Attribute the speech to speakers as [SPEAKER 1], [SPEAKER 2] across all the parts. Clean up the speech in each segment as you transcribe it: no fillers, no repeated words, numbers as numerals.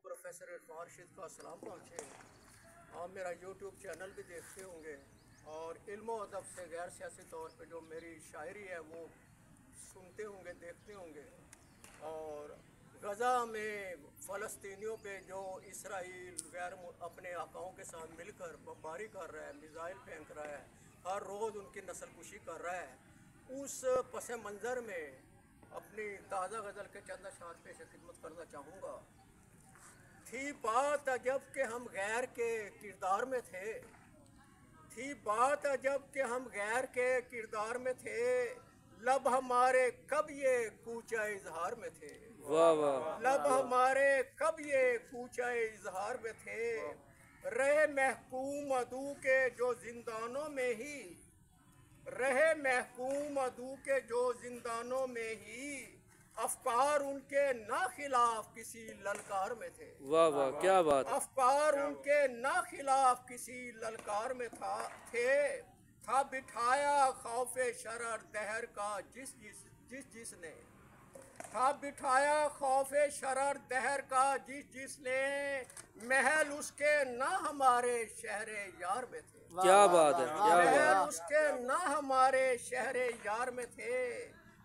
[SPEAKER 1] Professor Irfan Rashid का सलाम पहुँचे। आप मेरा यूट्यूब चैनल भी देखते होंगे और इल्म अदब से गैर सियासी तौर पे जो मेरी शायरी है वो सुनते होंगे, देखते होंगे। और गज़ा में फ़लस्तीनियों पे जो इसराइल गैर अपने आकाओं के साथ मिलकर बमबारी कर रहा है, मिज़ाइल फेंक रहा है, हर रोज़ उनकी नस्लकुशी कर रहा है, उस पस मंज़र में अपनी ताज़ा गज़ल के चंद अशार पेश खिदमत करना चाहूँगा। थी बात अजब के हम गैर के किरदार में थे, थी बात अजब के हम गैर के किरदार में थे, लब हमारे कब ये कूचा इजहार में थे।
[SPEAKER 2] वाह वाह।
[SPEAKER 1] लब हमारे कब ये कूचा इजहार में थे, रहे महकूम अदू के जो जिंदानों में ही, रहे महकूम अदू के जो जिंदानों में ही, अफकार उनके ना खिलाफ किसी ललकार में थे।
[SPEAKER 2] वाह वाह, क्या बात।
[SPEAKER 1] अफकार उनके ना खिलाफ किसी ललकार में था बिठाया खौफे शरर दहर का जिसने था बिठाया खौफे शरर दहर का जिसने, महल उसके ना हमारे शहरे यार में थे।
[SPEAKER 2] क्या बात है, क्या बात।
[SPEAKER 1] महल उसके ना हमारे शहरे यार में थे,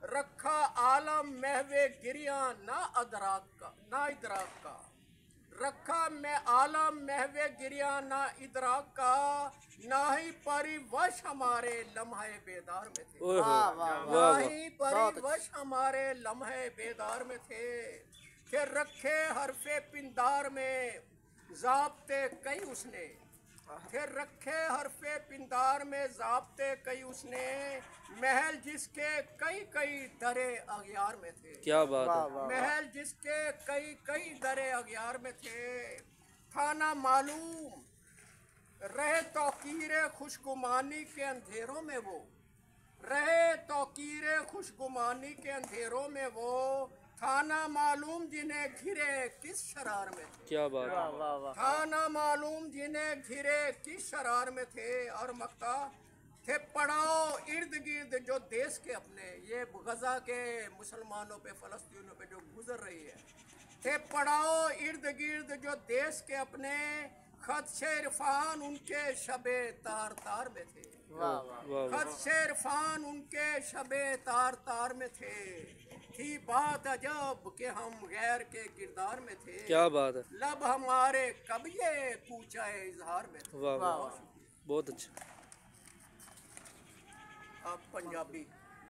[SPEAKER 1] रखा आलम महवे गिरिया ना इदराक का, रखा मैं आलम महवे गिरिया ना इदराक का, ना ही परिवश हमारे लम्हे बेदार में थे। ना ही परिवश हमारे लम्हे बेदार में थे, कि रखे हरफे पिंदार में ज़ाब्ते कई उसने, फिर रखे हरफे पिंदार में ज़ाब्ते कई उसने, महल जिसके कई कई दरे अगियार में थे।
[SPEAKER 2] क्या बात है।
[SPEAKER 1] महल जिसके कई कई दरे अगियार में थे, था ना मालूम रहे तौकीरे खुशगुमानी के अंधेरों में वो, रहे तौकीरे खुशगुमानी के अंधेरों में वो, था ना मालूम जिन्हें घिरे किस शरार में थे।
[SPEAKER 2] क्या बात है।
[SPEAKER 1] था ना मालूम जिन्हें घिरे किस शरार में थे। और मक्ता थे पड़ाओ इर्द गिर्द जो देश के अपने, ये गज़ा के मुसलमानों पे फ़लस्तीनियों पे जो गुजर रही है, थे पड़ाओ इर्द गिर्द जो देश के अपने, खदशे इरफान उनके शबे तार तार में थे। खदशे इरफान उनके शबे तार तार में थे, थी बात अजब के हम गैर के किरदार में थे।
[SPEAKER 2] क्या बात है।
[SPEAKER 1] लब हमारे कब ये कूचा इजहार में थे।
[SPEAKER 2] वाह वाह, बहुत अच्छा।
[SPEAKER 1] आप पंजाबी